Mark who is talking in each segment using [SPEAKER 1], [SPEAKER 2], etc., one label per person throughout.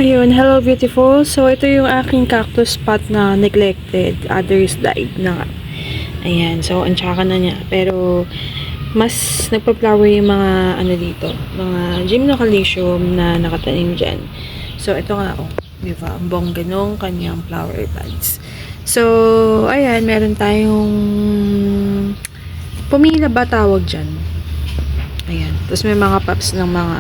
[SPEAKER 1] Ayun, hello beautiful. So, ito yung aking cactus pot na neglected. Others died na nga. Ayan, so, antsaka na niya. Pero, mas nagpa-flower yung mga, ano dito, mga gymnocalycium na nakatanim dyan. So, ito nga, oh, diba? Ang bongga nung kanyang flower buds. So, ayan, meron tayong pumila ba tawag dyan? Ayan. Tapos, may mga pups ng mga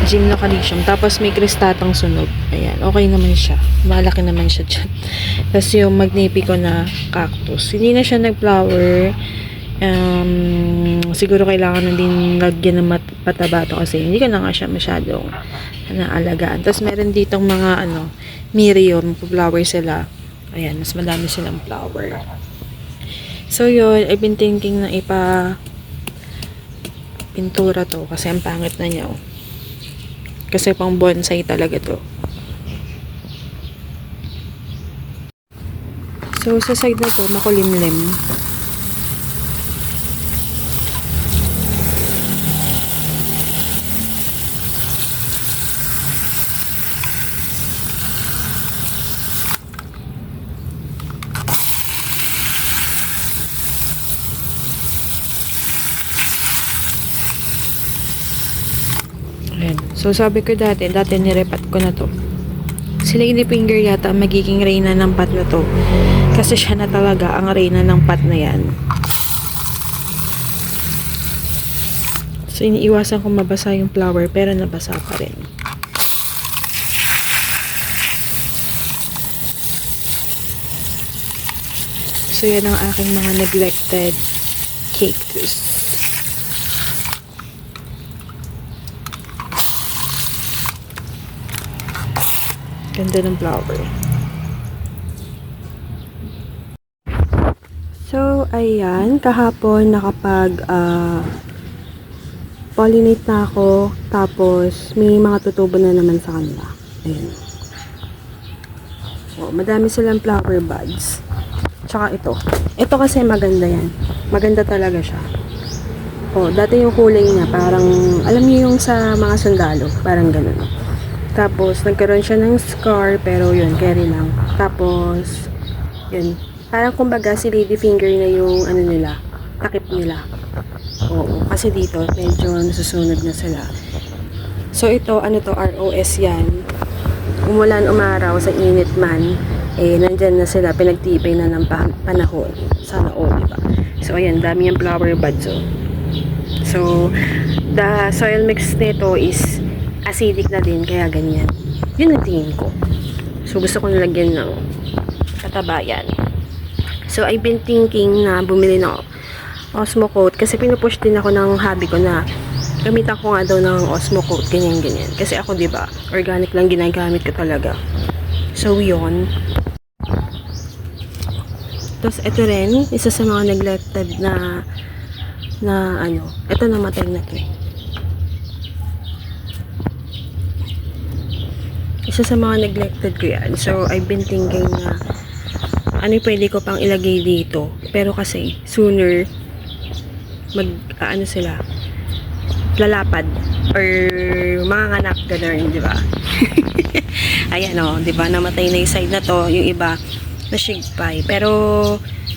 [SPEAKER 1] gymnocalycium. Tapos may kristatang sunog. Ayan, okay naman siya. Malaki naman siya dyan. Tapos yung magnifico na cactus. Hindi na siya nag-flower. Siguro kailangan na din lagyan ng pataba to kasi hindi ko na nga siya masyadong naalagaan. Tapos meron ditong mga mirium. Flower sila. Ayan, mas madami silang flower. So yun, I've been thinking na pintura to kasi ang pangit na niya. Kasi pang bonsai talaga to. So, sa side na to, makulimlim. Ayan. So, sabi ko dati nirepat ko na to. Si Ladyfinger yata magiging reyna ng pot na to. Kasi siya na talaga ang reyna ng pot na yan. So, iniiwasan ko mabasa yung flower pero nabasa pa rin. So, yan ang aking mga neglected cactus. Ganda ng flower. So, ayan. Kahapon nakapag pollinate na ako. Tapos, may mga tutubo na naman sa kanila. Ayan. So, madami silang flower buds. Tsaka ito. Ito kasi maganda yan. Maganda talaga siya. Oh, dati yung kulay niya parang, alam niyo yung sa mga sundalo. Parang ganun. Tapos, nagkaroon siya ng scar, pero yun, carry lang. Tapos, yun. Parang kumbaga, si Ladyfinger na yung, nila, takip nila. Oo, kasi dito, medyo nasusunod na sila. So, ito, ROS yan. Umulan, umaraw, sa init man, nandyan na sila, pinagtibay na ng panahon. Sana all, diba? So, ayan, dami yung flower buds, oh. So, the soil mix nito is acidic na din, kaya ganyan. Yun ang tingin ko. So, gusto ko nilagyan ng katabayan. So, I've been thinking na bumili ng Osmocote kasi pinupush din ako ng hobby ko na gamitan ko nga daw ng Osmocote, ganyan-ganyan. Kasi ako, diba, organic lang ginagamit ko talaga. So, yun. Tapos, ito rin, isa sa mga neglected na ito namatay na to. Isa sa mga neglected ko yan. So, I've been thinking na ano pwede ko pang ilagay dito. Pero kasi, sooner, sila, lalapad. Or, mga anak, gano'n, di ba? Ayan, o, di ba? Namatay na yung side na to. Yung iba, na-shigpay. Pero,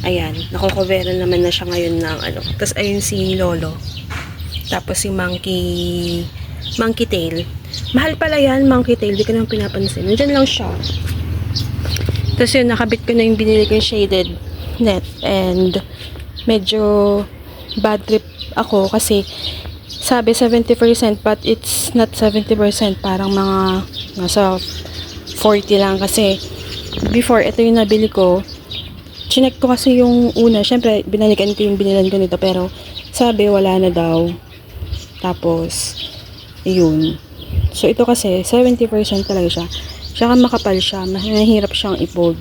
[SPEAKER 1] ayan, nakukoveran naman na siya ngayon ng Tapos, ayun si Lolo. Tapos, si Monkey Tail. Mahal pala yan, monkey tail. Di ko naman pinapansin. Nandiyan lang siya. Tapos yun, nakabit ko na yung binili kong shaded net. And medyo bad trip ako kasi sabi 70% but it's not 70%. Parang mga nasa 40 lang kasi before, ito yung nabili ko. Chinek ko kasi yung una. Syempre, binalikan ko yung binilan ko nito pero sabi wala na daw. Tapos, yun. So, ito kasi, 70% talaga siya. Tsaka makapal siya. Mahirap siyang i-fold.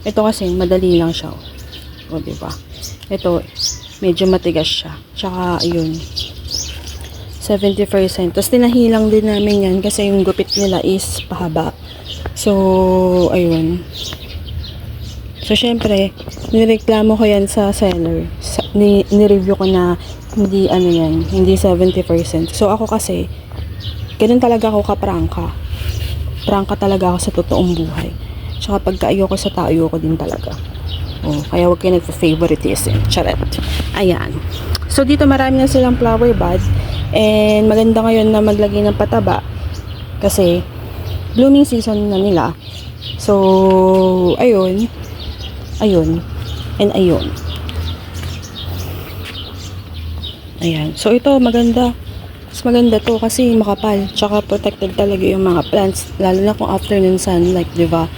[SPEAKER 1] Ito kasi, madali lang siya. O, diba? Ito, medyo matigas siya. Tsaka, yun. 70%. Tapos, tinahilang din namin yan kasi yung gupit nila is pahaba. So, ayun. So, syempre, nireklamo ko yan sa seller. Nireview ko na hindi, hindi 70%. So, ako kasi, Ganun talaga ako kaprangka. Prangka talaga ako sa totoong buhay. Tsaka pagka ayoko sa tao, ayoko din talaga. Kaya huwag kayo nagpa-favoritism. Charet. Ayan. So, dito marami na silang flower bud. And maganda ngayon na maglagay ng pataba. Kasi, blooming season na nila. So, ayun. Ayun. And ayun. Ayan. So, ito maganda. Mas maganda to kasi makapal. Tsaka protected talaga yung mga plants. Lalo na kung afternoon sunlight, diba?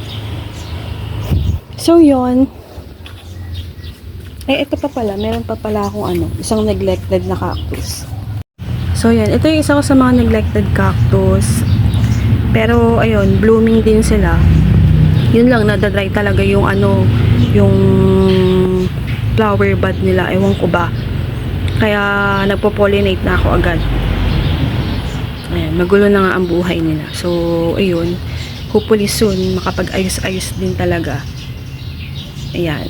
[SPEAKER 1] So, yun. Ito pa pala. Meron pa pala akong isang neglected na cactus. So, yan. Ito yung isa ko sa mga neglected cactus. Pero, ayun, blooming din sila. Yun lang, nadadry talaga yung yung flower bud nila. Ewan ko ba. Kaya, nagpo-pollinate na ako agad. Ayan, magulo na nga ang buhay nila. So, ayun. Hopefully soon, makapag-ayos-ayos din talaga. Ayan.